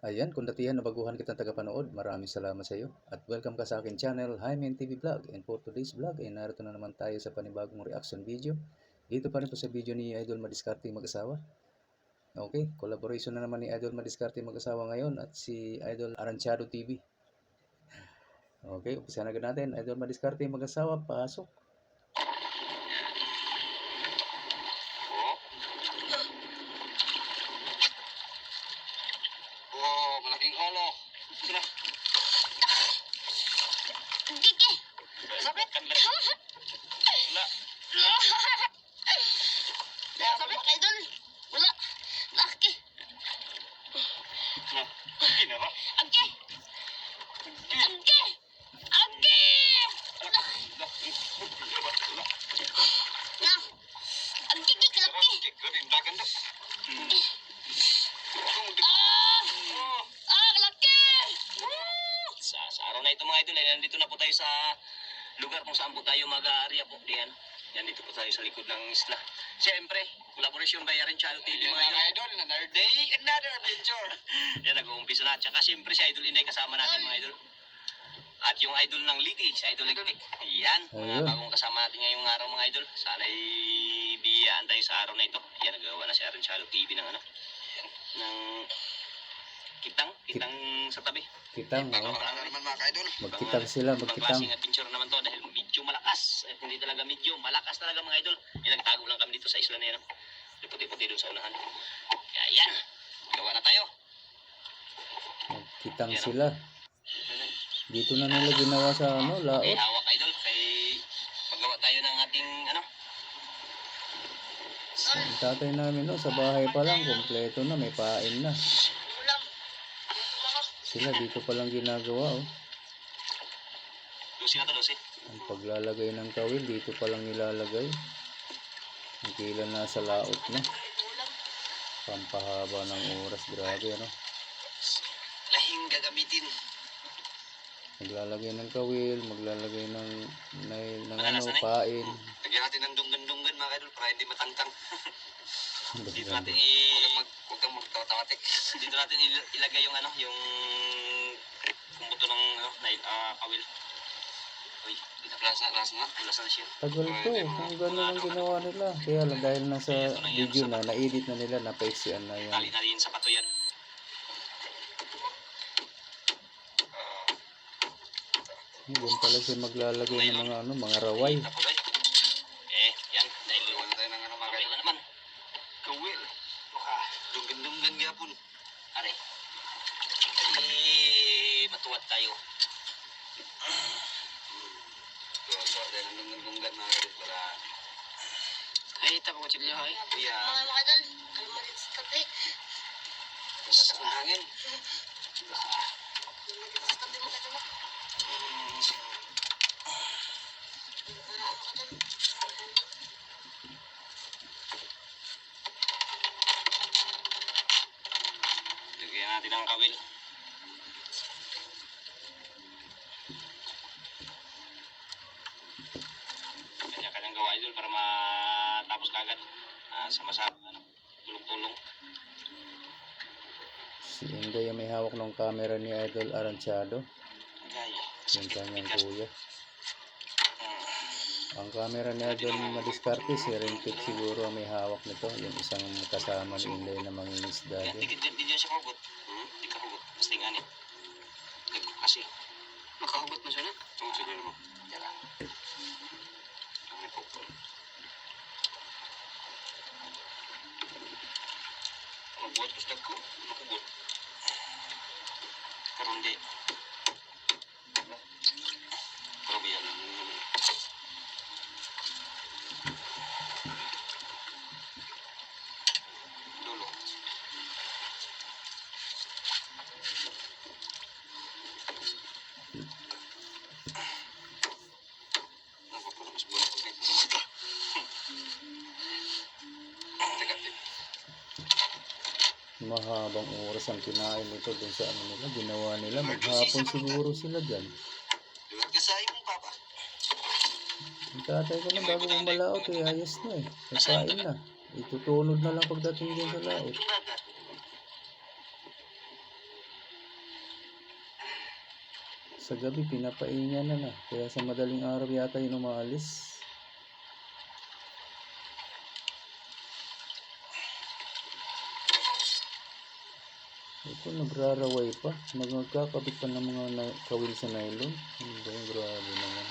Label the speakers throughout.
Speaker 1: Ayan, kung datihan na baguhan kitang tagapanood, maraming salamat sa iyo. At welcome ka sa akin channel, Hymen TV Vlog. And for today's vlog, ay narito na naman tayo sa panibagong reaction video. Dito pa rin po sa video ni Idol Madiskarte mag-asawa. Okay, collaboration na naman ni Idol Madiskarte mag-asawa ngayon at si Idol Aranciado TV. Okay, umpisa na agad natin. Idol Madiskarte mag-asawa, pasok.
Speaker 2: Oh, malaking ulo. Sino?
Speaker 3: Gigi! Sabit!
Speaker 2: Wala.
Speaker 3: Sabit kayo dun! Wala! Laki!
Speaker 2: No. Kinara.
Speaker 3: Agi! Agi! Agi!
Speaker 2: Wala.
Speaker 3: Na! Agi! Gigi! Laki!
Speaker 2: Galing dagan dah.
Speaker 3: Laki!
Speaker 2: Sa araw na ito mga idol, ay nandito na po tayo sa lugar kung saan po tayo mag-aarya po. Diyan. Yan dito po tayo sa likod ng isla. Siyempre, collaboration by Aranciado TV mga idol. Another day, another adventure. Yan, nag-uumpisa na. Tsaka siyempre si Idol Inday kasama natin mga idol. At yung idol ng Liti, si Idol Ligtik. Yan, mga
Speaker 1: Ayun.
Speaker 2: bagong kasama natin ngayong araw mga idol. Sana'y biyaan tayo sa araw na ito. Yan, nagawa na si Aranciado TV ng ano. Ng kitang sa tabi.
Speaker 1: Kitang,
Speaker 2: Ano naman mga ka-idol?
Speaker 1: magkitang sila, magkitang.
Speaker 2: Pagklaseng adventure naman to dahil medyo malakas. Hindi talaga medyo, malakas talaga mga idol. Yan, nagtago lang kami dito sa isla na yan. Puti-puti doon sa unahan. Kaya yan, gawa na tayo.
Speaker 1: Magkitang sila. Dito na nila ginawa sa ano,
Speaker 2: Okay,
Speaker 1: laot.
Speaker 2: hawak idol. Kaya paggawa tayo ng ating ano.
Speaker 1: Ang tatay namin no, sa bahay pa lang, kompleto na, may pain na.
Speaker 3: Ulam!
Speaker 1: Sila dito pa lang ginagawa oh.
Speaker 2: Lucy na to, Lucy.
Speaker 1: Ang paglalagay ng kawil, dito pa lang nilalagay. Ang kailan nasa laot na.
Speaker 3: Ulam!
Speaker 1: Pampahaba ng oras, grabe ano.
Speaker 2: Lahing gagamitin.
Speaker 1: Maglalagay ng kawil, maglalagay ng
Speaker 2: Madalas
Speaker 1: ano,
Speaker 2: na, eh.
Speaker 1: pain.
Speaker 2: Lagyan natin ng dunggan-dunggan mga idol para hindi matangtang. Dito
Speaker 1: Grabe.
Speaker 2: natin huwag kang magtatawatik. Dito natin ilagay yung ano, yung kumbuto ng ano, kawil. Uy, lasa na. Lasa na siya.
Speaker 1: Tagal to, kung gano'n ang ginawa nila. Kaya lang dahil nasa video na, na-edit na nila, napaiksian na yan.
Speaker 2: Tali na rin sa pato yan.
Speaker 1: Doon pala siya maglalagay ng mga ano, mga raway.
Speaker 2: Tapuloy. Yan. Dahil iwan tayo ng ano mga kawil na naman. Kawil. Dunggan-dunggan gyapon. Are. Matuwad tayo. Gawa tayo ng dunggan-dunggan mga kawil para... Ay, tapos ko chilyo ay. Kuya.
Speaker 3: Mga idol! Kalma din sa tabi!
Speaker 2: Masak na hangin.
Speaker 3: Kalma din sa tabi mga idol!
Speaker 2: Lagyan natin ang kawil. Kanya-kanyang gawa idol para matapos kagad. Sama-sama, ano, tulong-tulong.
Speaker 1: Si Inday ang may hawak ng camera ni Idol Aranciado.
Speaker 2: Gaya.
Speaker 1: Yung kanyang kuya. Ang camera ni Idol Madiskarte, si Renpit siguro ang may hawak nito. Yung isang kasama ni Inday na mangingisda
Speaker 2: Yan,
Speaker 1: din.
Speaker 2: di dyan siya kahugot. Di kahugot. Basta yung anit. Kasi, makahugot na siya na. Oo, sige naman. Yan lang. Ang may pupul. Magbuhat ko sa ko. Makugot. Pero hindi. Pero yan. Dulo. Napapulang sa buwan ko dito.
Speaker 1: Mahabang oras ang kinain nito dun sa ano nila, ginawa nila. Maghapon siguro sila dyan.
Speaker 2: Luwag ka sa imong papa.
Speaker 1: Ang tatay ko na bago kumalaot eh, ayos na eh. Nagkain na. Itutunod na lang pagdating dyan sa laot. Sa gabi, pinapaingan na. Kaya sa madaling araw yata yun umalis. Ito, nagraraway pa. Nagkakabit pa ng mga kawil sa nylon. Grabe naman.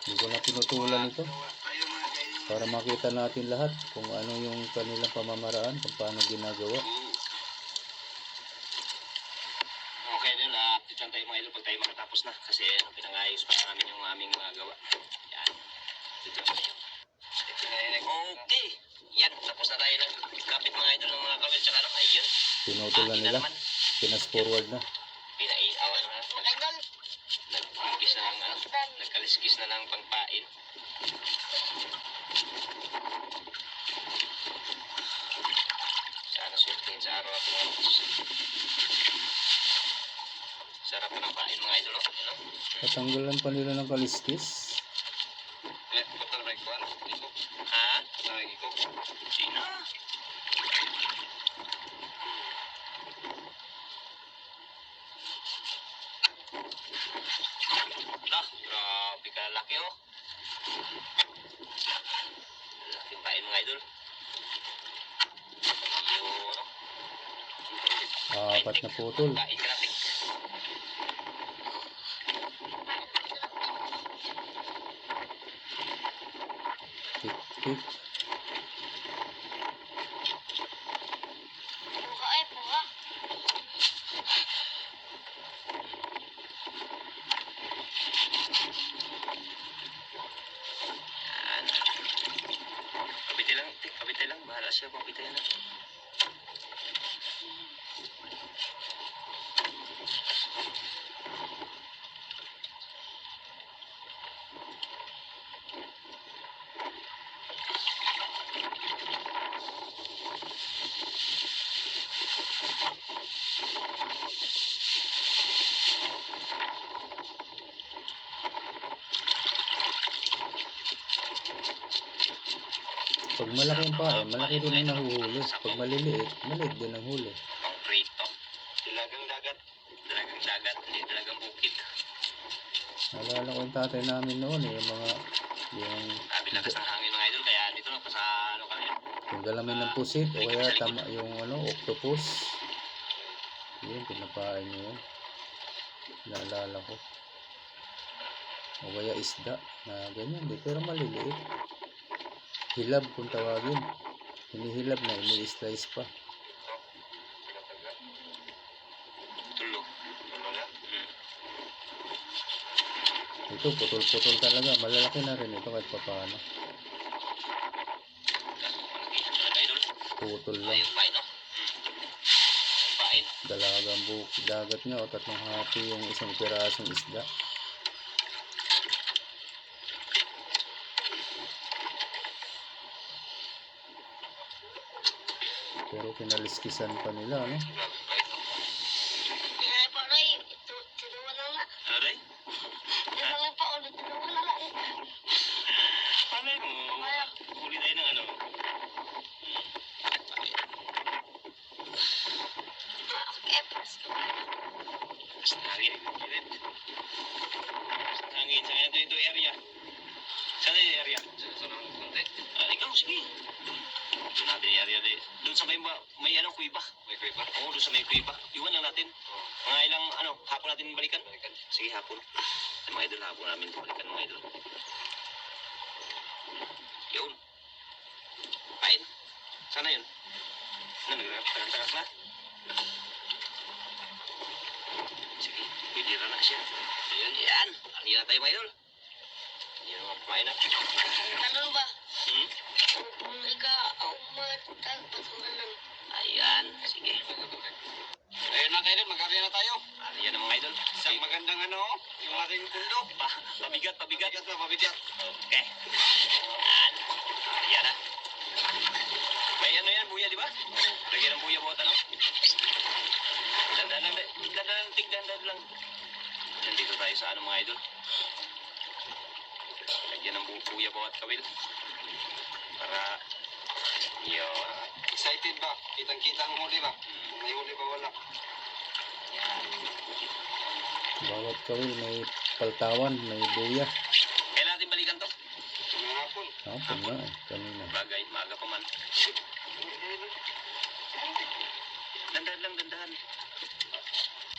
Speaker 1: Hindi ko na pinutulan ito. Para makita natin lahat kung ano yung kanilang pamamaraan, kung paano ginagawa.
Speaker 2: Okay, Idol. Update lang tayo mga idol pag tayo makatapos na. Kasi pinangayos pa namin yung aming mga gawa. Yan. Dito tayo. Okay. Yan. Tapos na tayo ng kapit mga idol ng mga kawil. Tsaka lang. Ayun.
Speaker 1: Pinutulan nila. Pinas forward na.
Speaker 2: Pinaiawan na.
Speaker 3: Mga idol.
Speaker 2: Nagkaliskis na ng ano. Nagkaliskis na ng pangpain. Sana sultin sa araw at mga sarap pa ng pain mga idol. Ano?
Speaker 1: Tatanggalan pa nila ng kaliskis.
Speaker 2: Putol na ikuan. Ha? Putol na ikaw. Sino? Grabe ka laki oh. Laking pain mga idol. Yun.
Speaker 1: Apat na putol.
Speaker 2: Pain grabe.
Speaker 1: Tik-tik.
Speaker 3: Buka eh, buka.
Speaker 2: Yan. Kabite lang. Kabite lang. Bahala siya. Kabite lang.
Speaker 1: Pag malaki ang pain, malaki din ang nahuhuli. Pag maliliit, maliit din ang huli.
Speaker 2: Konkreto. Dalagang dagat. Dalagang dagat. Hindi dalagang bukid.
Speaker 1: Naalala ko yung tatay namin noon eh, yung
Speaker 2: Sabi lakas ng hangin mga idol. Kaya dito lang pa sa ano kami.
Speaker 1: yung galamin ng pusit o kaya yung octopus. Yun, pinapain niya yun. Naalala ko. O kaya isda na ganyan, di pero maliliit. Hilab kung tawagin. Hinihilab na, ini-slice pa.
Speaker 2: Tulo. Tulo na.
Speaker 1: Ito, putol-putol talaga. Malalaki na rin ito kahit papaano.
Speaker 2: Idol.
Speaker 1: Putol lang.
Speaker 2: Ayun pain no. Pain.
Speaker 1: Dalagang dagat niya o tatlong hati yung isang pirasong isda. Pero kinaliskisan pa nila, no?
Speaker 3: Kaya pa rin. Ito, tinuwa na nga.
Speaker 2: Ano rin?
Speaker 3: Tinuwa pa ulit. Tinuwa na nga.
Speaker 2: Paano mo? Huli tayo ng ano?
Speaker 3: Okay, pasko.
Speaker 2: Basta hangin. Hangin. Sa kanya ito area. Saan yung area? Sa nang konti. Ikaw, sige. Doon natin yung area din. Doon sa may ano, kuiba. May kuiba? Oo, doon sa may kuiba. Iwan lang natin. Mga ilang, hapon natin balikan? Sige, hapon. Ay, mga idol, hapon namin balikan, mga idol. Yun. Pain. Sana yun. Ano, nagtakas na? Sige, pwede na siya. Ayan, yan. Hindi na tayo, mga idol. Hindi na kumain na.
Speaker 3: Ano ba?
Speaker 2: Hmm?
Speaker 3: Ikaw, matag patulan.
Speaker 2: Ayan, sige.
Speaker 4: Ayun na tayo, mag-area na tayo.
Speaker 2: Ayan ang mga idol.
Speaker 4: Isang magandang yung ating pundo.
Speaker 2: Pabigat.
Speaker 4: Pabigat na, pabigat.
Speaker 2: Okay. Ayan. Ayan na. May ano yan, buya, di ba? Lagyan ng buya bawat ano? Dandan lang. Nandito tayo sa ano mga idol. Lagyan ng buya bawat kawil. Para, yun.
Speaker 4: Excited ba? Kitang-kita ang huli ba? May huli ba wala?
Speaker 2: Yan.
Speaker 1: Bawat kawil may paltawan, may buya.
Speaker 2: Kailan natin balikan to?
Speaker 4: Tumahapon.
Speaker 1: Hapon na eh, kanina.
Speaker 2: Bagay, maaga pa man. Dandahan lang, dandahan.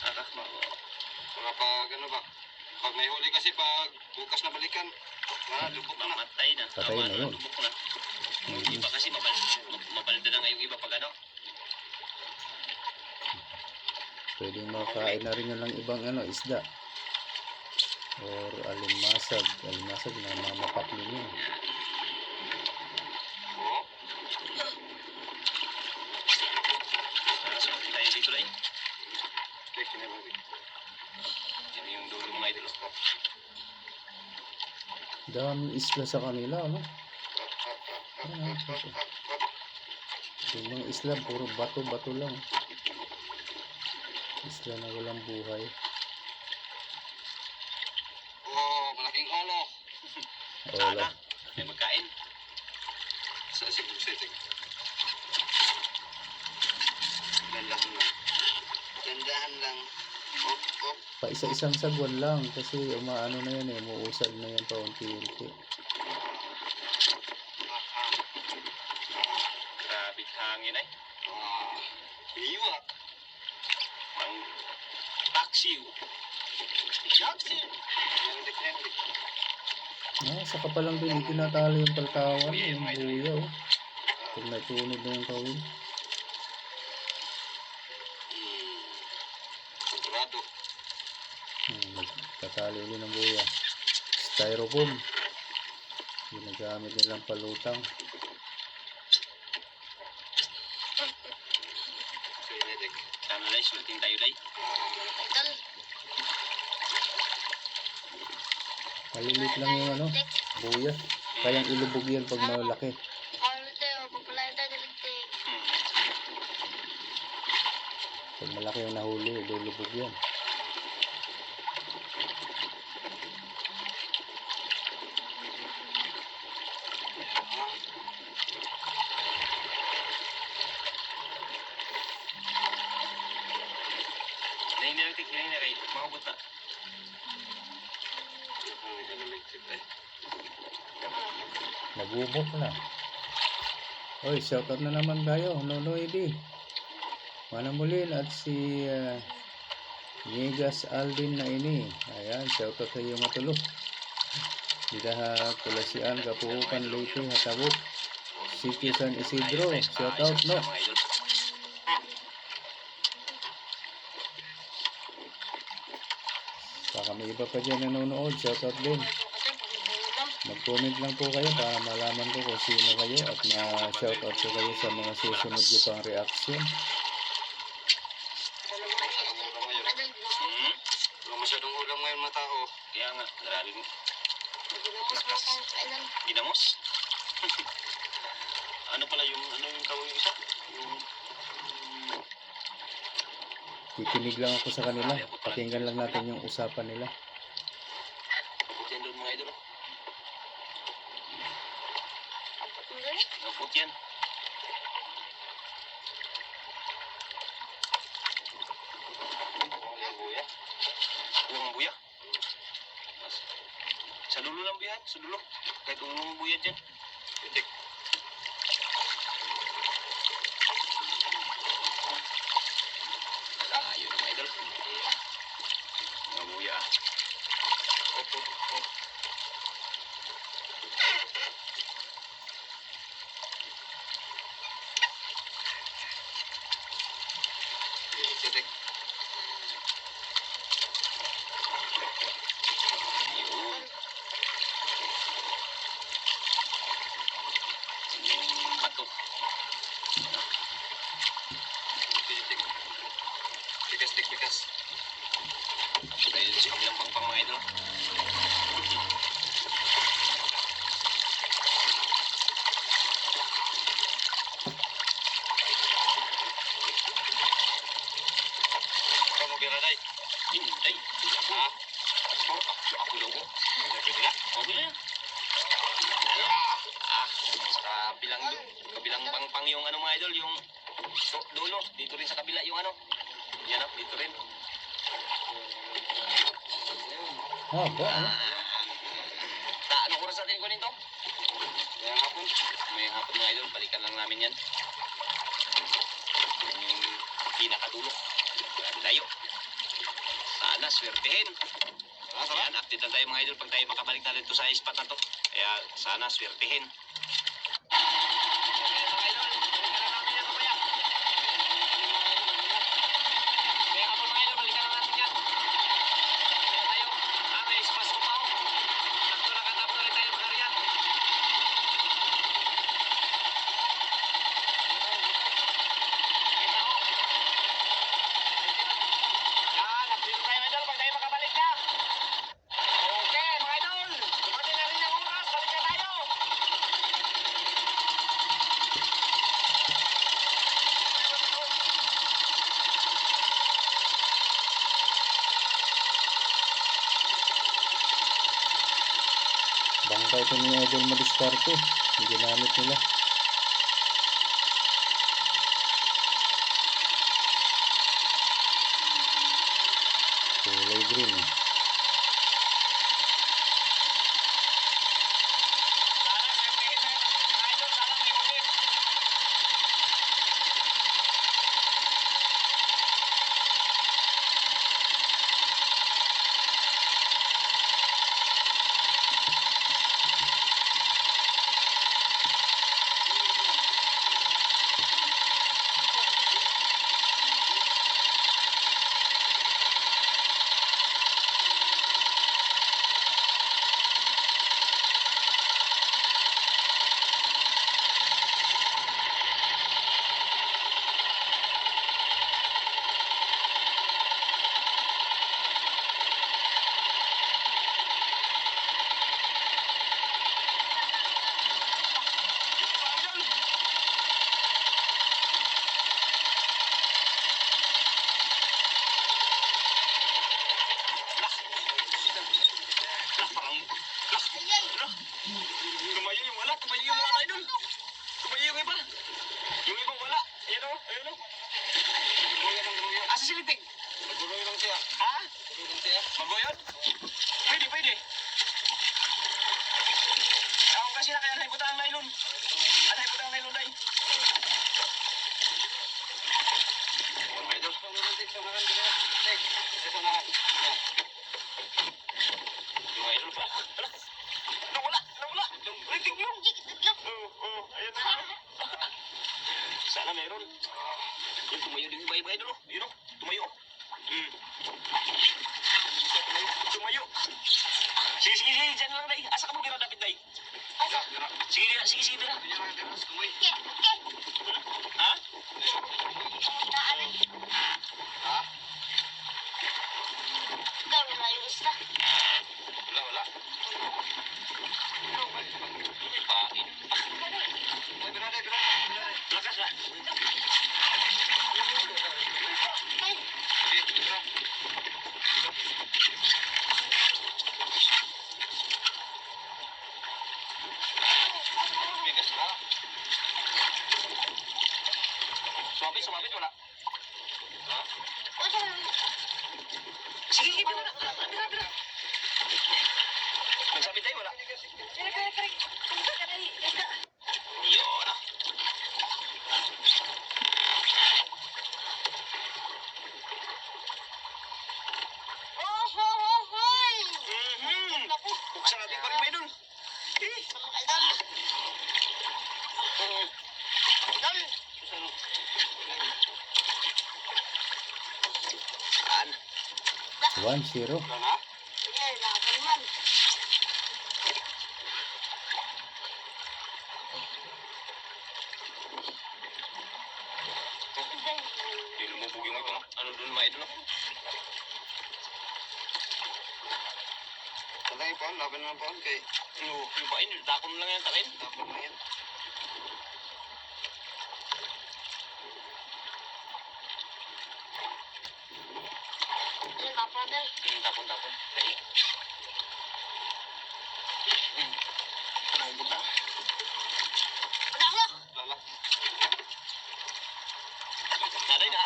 Speaker 4: Para pag ano ba? Pag may huli kasi pag bukas na balikan, lubog na.
Speaker 2: Mamatay na.
Speaker 1: Patay na yun.
Speaker 2: Lubok na. Yung iba kasi mabalda na nga yung iba pag ano.
Speaker 1: Pwedeng makain na rin yun ng ibang ano, isda. Or alimasag. Alimasag na mamapakli yun.
Speaker 4: Oo.
Speaker 2: So, tayo dito lang.
Speaker 4: Okay, kinabalik.
Speaker 2: Yan yung dulo mga idol.
Speaker 1: Daming isla sa kanila, ano? Yung mga isla, puro bato-bato lang. Isla na walang buhay.
Speaker 4: Oh, malaking ulo.
Speaker 1: Wala.
Speaker 2: May magkain.
Speaker 4: Sa Cebu City. Gandahan lang. Gandahan lang. Op, op.
Speaker 1: Pa isa-isang sagwan lang kasi umaano na yan eh, umuusad na yan paunti-unti.
Speaker 2: Grabe hangin ay.
Speaker 4: Iwak.
Speaker 2: Pang taksiw.
Speaker 4: Jackson. Hendik.
Speaker 1: Saka pa lang din itinatalo yung paltawan, yung buya oh. Pag natunod na yung kawin.
Speaker 4: Sigurado.
Speaker 1: Nagtatali ulit ng buya. Styrofoam. Ginagamit nilang palutang.
Speaker 4: Hendik.
Speaker 2: Sana day, sulutin tayo day.
Speaker 3: Idol.
Speaker 1: Malilit lang yung ano, buya. Kayang ilubog yan pag malaki.
Speaker 3: Ano tayo? Pagpalain tayo galigtig.
Speaker 1: Pag malaki yung nahuli, ilulubog yan.
Speaker 2: Nahiniratik, hinahinaray. Makabot na.
Speaker 1: Nagubok na. Oy, shoutout na naman tayo. Nonoy D. Manamulin at si Niegas Aldin na ini. Ayan, shoutout sa iyo matulog. Didaha Kulasian, Kapuukan, Leyte, Hatabuk. Sitio San Isidro. Shoutout no.
Speaker 2: Mga idol.
Speaker 1: Baka may iba pa dyan nanonood. Shoutout din. Mag-comment lang po kayo para malaman ko kung sino kayo at ma-shoutout ko kayo sa mga susunod ko pang reaction.
Speaker 2: Hmm?
Speaker 4: Wala masyadong ulam ngayon mga tao.
Speaker 2: Kaya nga, maraming
Speaker 3: Ginamos mo kang idol.
Speaker 2: ginamos. Ano pala yung, ano yung tawag yung isa? Yung,
Speaker 1: Kikinig lang ako sa kanila. Pakinggan lang natin yung usapan nila.
Speaker 2: abot yan doon mga idol.
Speaker 3: Apat mo rin.
Speaker 2: Abot yan.
Speaker 4: Yung buya.
Speaker 2: Buwang buya. Sa dulo lang buya, sa dulo. Kahit unong buya dyan.
Speaker 4: Hendik.
Speaker 2: Ayun mga idol. Mga buya.
Speaker 4: Op, op, op. Hendik.
Speaker 2: Yun. Yung bato.
Speaker 4: Hendik. Bigas.
Speaker 2: Dahil sa kabilang pangpang mga idol.
Speaker 4: Ikaw mo biraday.
Speaker 2: Hintay.
Speaker 4: Ha?
Speaker 2: Ako daw ko.
Speaker 4: Pwede na?
Speaker 2: Okay na. Sa kabilang pangpang yung ano mga idol, yung dulo. Dito rin sa kabila yung ano. Yan dito rin.
Speaker 1: Haba, ano?
Speaker 2: Anong oras natin kunin to?
Speaker 4: Kaya hapon.
Speaker 2: May hapon mga idol, balikan lang namin yan. Yung pinakadulo. Ang layo. Sana, swertehin. Ayan, update lang tayo mga idol pag tayo makabalik na dito sa spot na to. Kaya sana, swertehin.
Speaker 1: Bangka ito ni Idol Madiskarte. Yung ginamit nila. Kulay green eh.
Speaker 2: Tumayo yung wala, tumayo yung wala, idol. Tumayo yung iba. Yung ibang wala. Ayan o, ayan o. Asa si Liting?
Speaker 4: Magbuloy lang siya.
Speaker 2: Ha?
Speaker 4: Magbuloy lang siya.
Speaker 2: Magoyod? Pwede, pwede. Ako kasi na kaya nahiputan ang nylon. Nahiputan ang nylon, day.
Speaker 4: Idol. Ito na.
Speaker 2: Yung idol pa. Wala. Nawala, nawala. Liting yung. Ayan na. Sana meron. Yung tumayo din yung iba idol. Yun o, tumayo. Tumayo. Sige, sige, sige. Diyan lang, day. Asa ka mo kira, David, day? Sige, dira. Sige, sige, dira. Ha? Wala. Pain. Lakas na. Sumabit, wala. Sige, sige, wala. Bira. Nagsabit tayo, wala. Yun ah. Buksan natin pa rin ba yun? Saan?
Speaker 1: 1-0.
Speaker 4: Wala na?
Speaker 2: Hindi lumubog yung ibang ano doon mga idol.
Speaker 4: Wala yung paon. Laban ng paon kay
Speaker 2: Yung pain, dakon lang yan takin.
Speaker 4: tapon na yan.
Speaker 2: Tapon. Dali. Ito na.
Speaker 4: Lala.
Speaker 2: Naday na.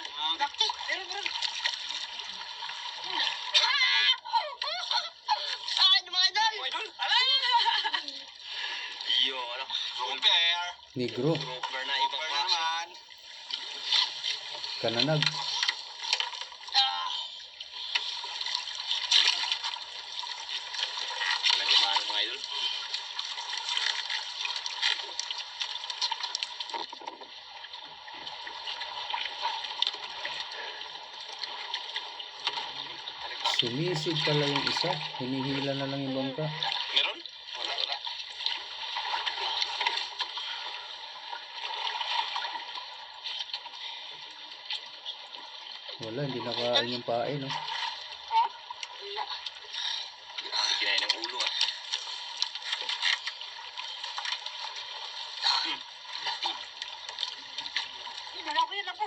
Speaker 1: Negro.
Speaker 2: Proper na ibang klase.
Speaker 1: Kananag.
Speaker 2: Talaga maano mga idol.
Speaker 1: Sumisid pala yung isa. Hinihila na lang yung bangka.
Speaker 2: Meron? Wala.
Speaker 1: Wala, hindi nakain yung pae, no?
Speaker 3: Ha? Wala.
Speaker 2: Kinain ng ulo ah.
Speaker 3: Wala po, wala po.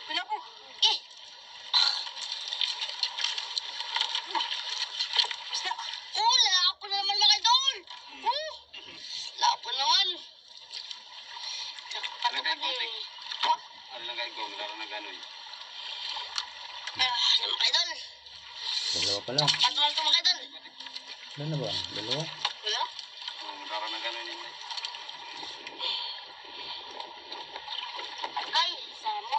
Speaker 3: Wala po. Eh. Basta. Wala ako na naman mga idol. Wala ako naman. Ano
Speaker 4: kayo,
Speaker 3: pa
Speaker 4: Kuntik?
Speaker 3: din?
Speaker 4: Ano lang kayo, laro na gano'n.
Speaker 3: Mga idol.
Speaker 1: Dalawa pa lang.
Speaker 3: Patulan ko mga idol.
Speaker 1: Ano na ba? Dalawa?
Speaker 3: Wala?
Speaker 4: Laro na gano'n yun.
Speaker 3: Ay, samo.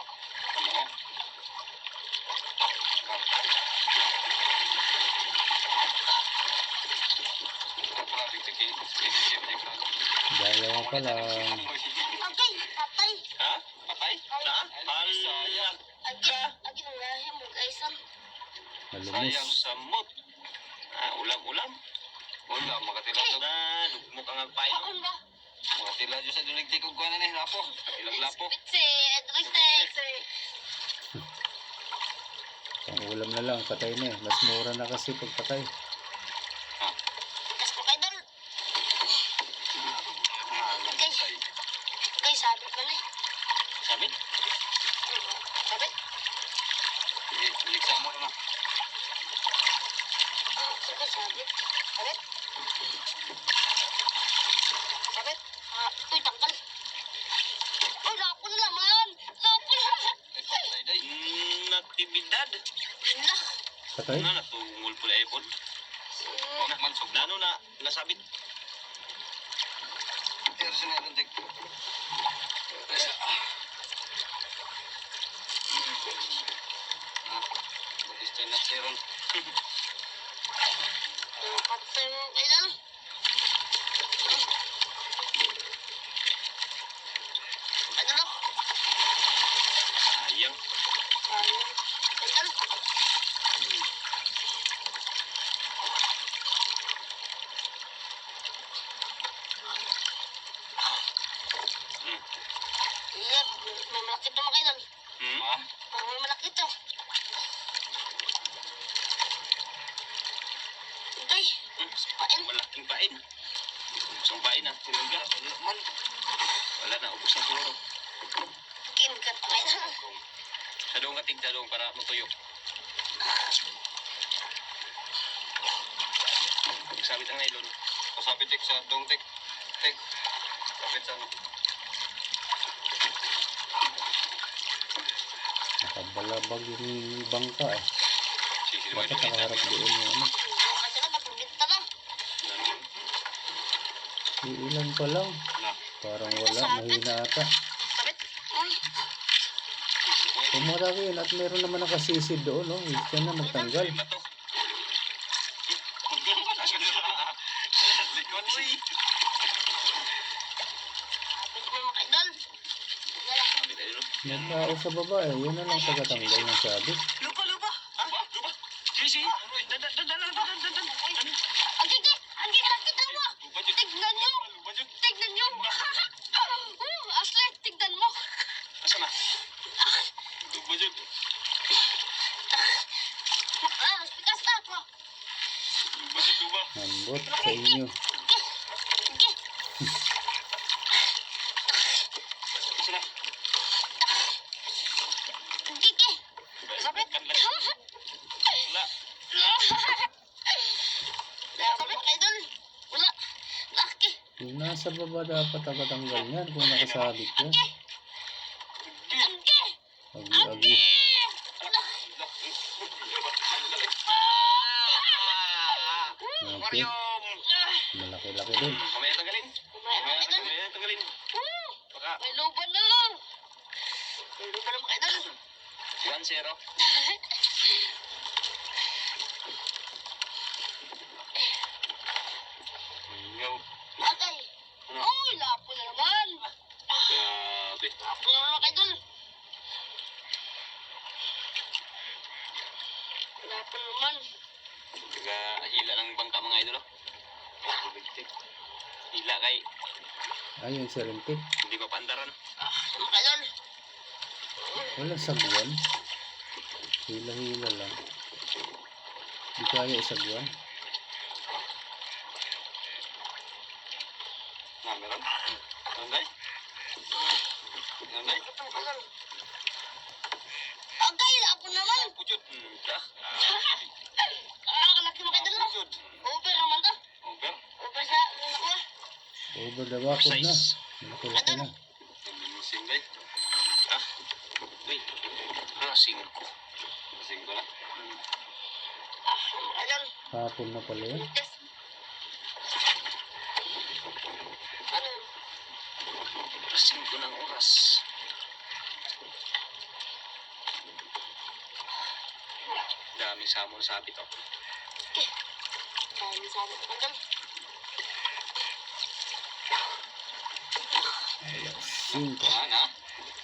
Speaker 1: Dalawa pa lang.
Speaker 3: Okay, patay.
Speaker 2: Ha? Patay? Na? Hala.
Speaker 3: Agi nang lahi mo gaysan.
Speaker 1: Malumos.
Speaker 2: Sayang samot. Ulam-ulam.
Speaker 4: Wala, makatila to.
Speaker 2: Na, lugmok ang agpay. no?
Speaker 3: Akon ba?
Speaker 4: Makatila dyan sa duligtik ko kuha na ni Lapo. Ilang Lapo.
Speaker 3: Pitse, Edrite.
Speaker 1: Pang ulam na lang. Patay na eh. Mas mura na kasi pag patay.
Speaker 3: Kas mga idol. Okay, sabi ko na eh.
Speaker 2: Sabit?
Speaker 3: Sabi?
Speaker 4: Iliksa mo na.
Speaker 3: Sige, sabi. Sabi? Sabi? Uy, tanggal. Uy, lapo na naman. Lapo na.
Speaker 2: Natibidad.
Speaker 3: Hala.
Speaker 1: Patay?
Speaker 2: Ano na, tungol pula ipon.
Speaker 4: Mansog.
Speaker 2: Lano na, nasabit.
Speaker 4: Pero sinarantik. Basta na seron.
Speaker 3: Patay mo, idol. Ano na?
Speaker 2: Sayang.
Speaker 3: Ayun. Idol. Iya, may malaki to mga idol. May malaki to. Day, pain.
Speaker 2: Malaking pain. Isang pain na. Tuluga. Wala na, ubos na siguro.
Speaker 3: Kinkat mga idol.
Speaker 2: Sa doong katig, sa doong para matuyo. Sabit ang nylon.
Speaker 4: Pasapit tik sa dong tik. Tik. Kapit sa ano.
Speaker 1: Nakabalabag yung bangka eh.
Speaker 2: Sige,
Speaker 1: Bakit nakaharap doon yung ano?
Speaker 3: Kasi na, matubit na lang.
Speaker 1: Ilan pa lang. Parang wala. Mahina ata.
Speaker 3: Sabit.
Speaker 1: Pumaraki yun at meron naman nakasisid doon. No? Siya na magtanggal.
Speaker 2: Likod uy.
Speaker 3: Sabit mo mga idol. Wala.
Speaker 2: Sabit ayun.
Speaker 1: May tao sa baba eh. Yun na lang tagatanggal ng sabit.
Speaker 2: Lupa. Ha? Lupa. Sisi. Dadan.
Speaker 3: Agi ka lang kita mo. Tignan nyo. Tignan nyo. Aslet, tignan mo.
Speaker 2: Asa na? Bajud.
Speaker 3: Mas pikas na ako.
Speaker 2: Bajud lupa.
Speaker 1: Ambot sa inyo.
Speaker 3: Agi.
Speaker 2: Asa na?
Speaker 3: Agi. Sabit.
Speaker 2: Wala.
Speaker 3: Sabit mga idol. Wala. Laki.
Speaker 1: Yung nasa baba dapat tagatanggal yan kung nakasabit yan.
Speaker 3: Agi.
Speaker 1: Agi-agi. Okay. Malaki-laki din.
Speaker 2: Mamaya tanggalin.
Speaker 3: Kumain mga idol.
Speaker 2: Mamaya tanggalin. dancer, oh. Yo.
Speaker 3: Agay.
Speaker 2: Ano?
Speaker 3: Uy, lapo na naman.
Speaker 2: Grabe.
Speaker 3: Lapo na naman, idol. Lapo na naman.
Speaker 2: Taga-hila ng bangka mga idol, oh. Hila kay,
Speaker 1: Ayun, Sir Rintik.
Speaker 2: hindi mapandaran.
Speaker 3: Mga idol.
Speaker 1: Walang sagwan. Hila-hila lang. Di kaya isagwan.
Speaker 4: Na, meron? Meron day? Meron day?
Speaker 3: Idol. Agay, lapo na naman.
Speaker 4: Pujud.
Speaker 3: Kalaki mga idol, no?
Speaker 4: Pujud.
Speaker 3: Over naman to.
Speaker 4: Over.
Speaker 3: Over sa nakuha.
Speaker 1: Over the bakod na.
Speaker 2: Size.
Speaker 1: Malaki na.
Speaker 4: Sing day.
Speaker 2: Uy, racing.
Speaker 4: Sing ko na.
Speaker 3: Mga idol.
Speaker 1: Hapon na pala yun.
Speaker 3: Test. Ano?
Speaker 2: Racing ko ng oras. Daming samon sabi to.
Speaker 3: Dahil sa amin, mga idol.
Speaker 1: Singko.
Speaker 4: Na?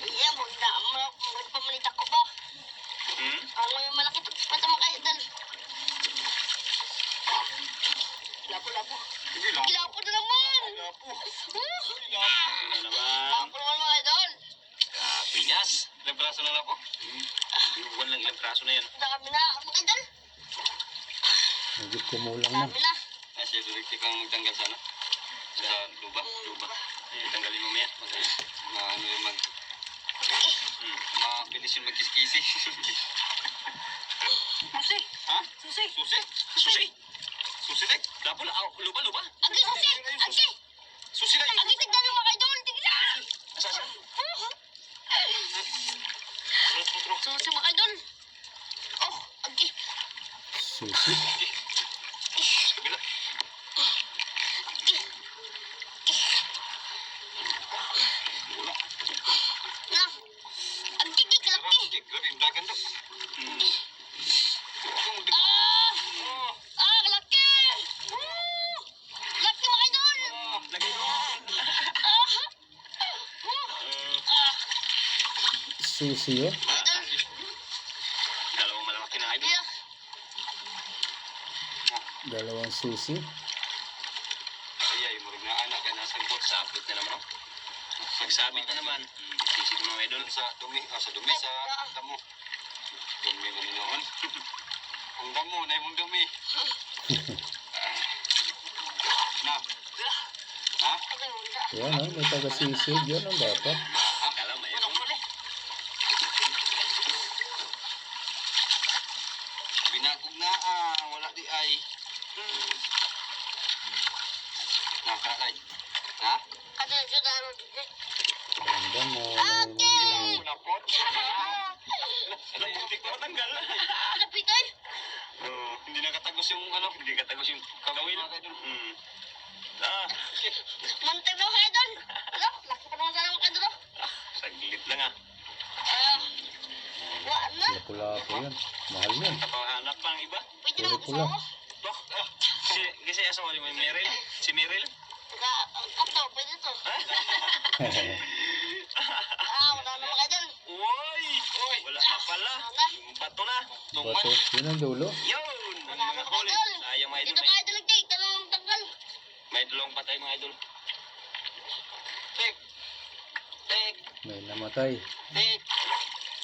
Speaker 3: Iya, magpamalita ko ba? Ang may malaki pa ito mga idol. Lapo.
Speaker 4: Sige lang.
Speaker 3: Lapo na naman.
Speaker 4: Lapo.
Speaker 2: Ano naman?
Speaker 3: Lapo naman mga idol.
Speaker 2: Pinyas. Ilang praso na lang po? Iwan lang ilang praso na yan.
Speaker 3: Dami na mga idol.
Speaker 1: Medyo kumulang na.
Speaker 3: Dami na.
Speaker 4: Kasi direkti kang magtanggal sana. Sa luba.
Speaker 2: Luba. Ay, tanggalin mo maya.
Speaker 4: Ano yung mabilis yung magkiskisi.
Speaker 3: Susi.
Speaker 4: Ha?
Speaker 3: Susi.
Speaker 4: Susi?
Speaker 2: Susi.
Speaker 4: Susi day?
Speaker 2: Lapo na. Luba.
Speaker 3: Agi, susi. Agi.
Speaker 4: Susi day?
Speaker 3: Agi, tignan yung mga idol. Tignan.
Speaker 2: Asa?
Speaker 3: Susi mga idol. Oh, agi.
Speaker 1: Susi.
Speaker 4: Kabila. Wala.
Speaker 3: Na. Agi, kalaki.
Speaker 4: Grabe yung dagan to.
Speaker 3: Kalaki. Laki mga idol.
Speaker 2: Lagi mo.
Speaker 1: Susi yun.
Speaker 3: Idol.
Speaker 2: Dalawang malalaki na idol.
Speaker 3: Yeah.
Speaker 1: Dalawang susi.
Speaker 4: Ay, murag na anak kaya nasa bot.
Speaker 2: Sabit na naman. Nagsabit na naman. Sisi ko mga idol.
Speaker 4: Sa dumi, sa damo. Dumi na ninoon. Ang damo, na yung dumi. Na. Ha?
Speaker 3: Agay, wala.
Speaker 1: Yan o, may taga-sisid. Yan ang dapat.
Speaker 2: Akala mayroon.
Speaker 4: Binakog na, wala di ay. Nakakay. Ha?
Speaker 3: Ada yung daro dito.
Speaker 1: Ang damo.
Speaker 4: Napot.
Speaker 2: Ano yung hindi ko matanggal?
Speaker 3: Kapitoy.
Speaker 4: Hindi nakatagos yung ano.
Speaker 2: Hindi katagos yung kawil.
Speaker 3: Mantag na mga idol. Ano? Laki pa naman sana mga idol.
Speaker 2: Saglit lang ah.
Speaker 3: Wala na.
Speaker 1: Lapu-lapu yan. Mahal yan.
Speaker 2: Kapahanap pa ang iba.
Speaker 3: Pwede na
Speaker 1: Pula-pula.
Speaker 3: ako.
Speaker 2: Dok, kasi asawa ni Meryl. Si Meryl.
Speaker 3: Kato, pwede to. Wala na mga idol.
Speaker 2: Uy! Wala na pala. Yung bato na.
Speaker 1: Bato. Yun ang dulo.
Speaker 2: Yun! Ang
Speaker 3: Wala na
Speaker 2: mga
Speaker 3: mga
Speaker 2: huli.
Speaker 3: idol.
Speaker 2: Sayang mga idol.
Speaker 3: Dito ka idol nagtake. Talong tanggal.
Speaker 2: May dalawang patay mga idol.
Speaker 4: Tek. Tek.
Speaker 1: May namatay.
Speaker 4: Tek.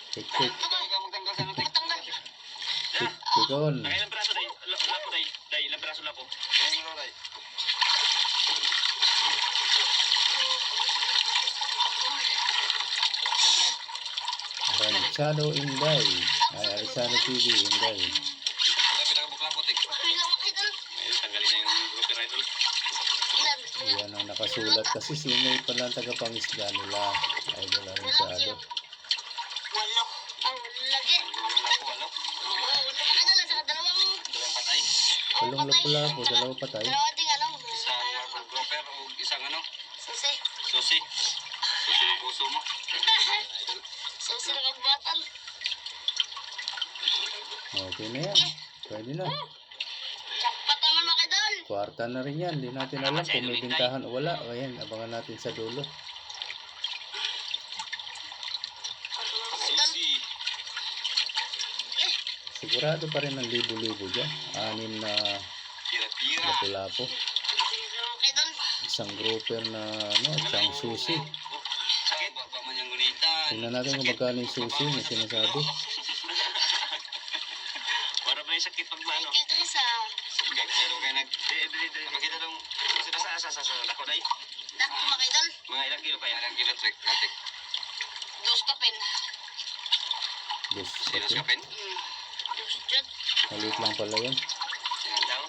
Speaker 1: Tik-tik.
Speaker 4: Ikaw ka magtanggal sa ano, Tek.
Speaker 3: Matanggal.
Speaker 1: Tik-tikon.
Speaker 2: Ang ilang braso day? Lapo day. Day, ilang braso lapo.
Speaker 4: Ayun mo, Ray.
Speaker 1: Ranchado Inday. Ay, Arizano TV Inday.
Speaker 4: Wala pinakabukla po, Tek.
Speaker 3: Okay lang mga idol.
Speaker 2: Ayun, tanggalin na yung grouper idol.
Speaker 3: Ilan?
Speaker 1: Yan ang nakasulat kasi sinay pala ang tagapangisda nila. Idol Arizado.
Speaker 3: Walo. Ang lagi.
Speaker 4: Wala po, wala.
Speaker 3: Walo mga idol. Saka dalawang.
Speaker 2: Dalawang patay.
Speaker 1: Walong lapu-lapu, dalawa patay.
Speaker 3: Dalawa ding ano.
Speaker 4: Isang grouper o isang ano.
Speaker 3: Susi.
Speaker 4: Susi. Susi yung puso mo.
Speaker 3: Susi na kagbatan.
Speaker 1: Okay na yan. Pwede na.
Speaker 3: Jackpot naman mga idol.
Speaker 1: Kwarta na rin yan. Hindi natin alam kung may bintahan o wala. O yan, abangan natin sa dulo.
Speaker 4: Susi.
Speaker 1: Sigurado pa rin ang libo-libo dyan. 6 na
Speaker 4: Tira-tira.
Speaker 1: lapu-lapo.
Speaker 3: Mga idol.
Speaker 1: Isang grouper na isang susi.
Speaker 4: Sakit. Baba man yung gunitan.
Speaker 1: Tingnan natin kung magkano yung susi na sinasabi.
Speaker 2: Para ba yung sakit pag ano?
Speaker 3: Thank you, Teresa.
Speaker 4: Kaya kayo nag... Makita dong...
Speaker 2: Sa lako na
Speaker 3: Dak mga idol.
Speaker 2: Mga ilang kilo kaya?
Speaker 4: Ilang kilo trek natin.
Speaker 3: Dos kapin.
Speaker 1: Yes,
Speaker 4: Silos
Speaker 1: okay.
Speaker 4: kapin.
Speaker 3: Dos jud.
Speaker 1: Maliit lang pala yan.
Speaker 4: Silang daw.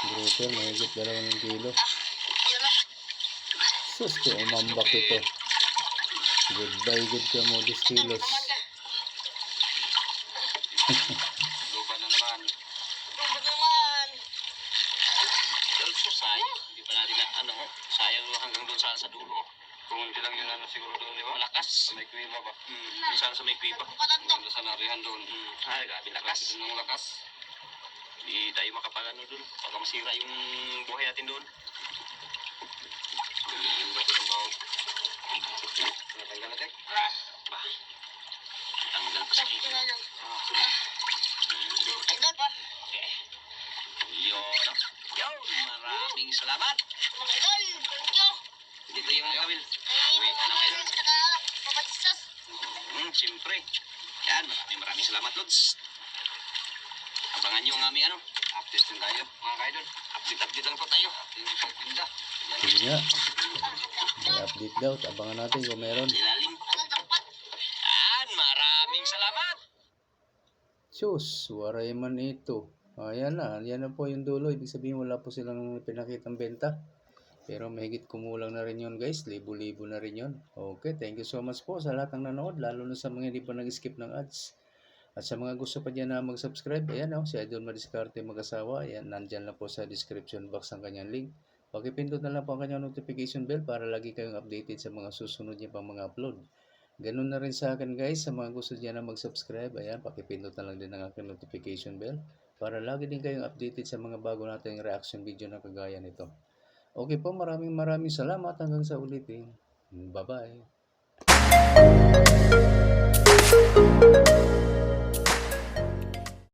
Speaker 1: Grouper, mahigit 2 kilo.
Speaker 3: Yun na.
Speaker 1: Sus, ko umambak ito. Goodbye, good ka mo, 10
Speaker 3: Idol,
Speaker 1: kilos.
Speaker 3: naman ka.
Speaker 4: Lupa na naman.
Speaker 3: Lubog naman.
Speaker 2: So, sayang. Hindi pa natin na, sayang hanggang doon sa dulo.
Speaker 4: Kung hindi lang yun siguro doon, di ba?
Speaker 2: Malakas.
Speaker 4: Sa may kuwiba ba?
Speaker 2: Yung sana sa may kuiba.
Speaker 3: Nagpukatan to.
Speaker 4: Doon sa narihan doon.
Speaker 2: Ay, grabe lakas.
Speaker 4: Lakas ng lakas.
Speaker 2: Hindi tayo makapagano doon. Baka masira yung buhay natin doon.
Speaker 4: Yung bato ng bawang. Natanggal na tek.
Speaker 2: Tanggal pa sa
Speaker 3: Sakto
Speaker 2: kilo.
Speaker 3: na lang. Idol pa.
Speaker 2: Yun. Yun. Maraming salamat.
Speaker 3: Mga idol. Thank you.
Speaker 2: Dito yung kawil.
Speaker 3: Ay, mga idol. Saka papatisas.
Speaker 2: Siyempre. Yan. Maraming salamat, Lods. Abangan nyo ang aming
Speaker 4: Update din tayo, mga kaidol.
Speaker 2: update lang po tayo.
Speaker 4: Update yung pagpinda.
Speaker 1: Sige nga, may update daw. Abangan natin kung meron.
Speaker 2: Ilalim.
Speaker 3: Ano jackpot?
Speaker 2: Yan. Maraming salamat.
Speaker 1: Sus, waray man ito. Ayan na, yan na po yung dulo. Ibig sabihin wala po silang pinakitang benta. Pero mahigit kumulang na rin yun guys. Libo-libo na rin yun. Okay, thank you so much po sa lahat ng nanood. Lalo na sa mga hindi pa nag-skip ng ads. At sa mga gusto pa dyan na mag-subscribe, ayan si Idol Madiskarte mag-asawa. Ayan, nandyan lang po sa description box ang kanyang link. Pakipindot na lang po ang kanyang notification bell para lagi kayong updated sa mga susunod niya pang mga upload. Ganun na rin sa akin guys, sa mga gusto dyan na mag-subscribe, ayan, pakipindot na lang din ang aking notification bell para lagi din kayong updated sa mga bago nating reaction video na kagaya nito. Okay po, maraming salamat hanggang sa ulitin. Bye-bye.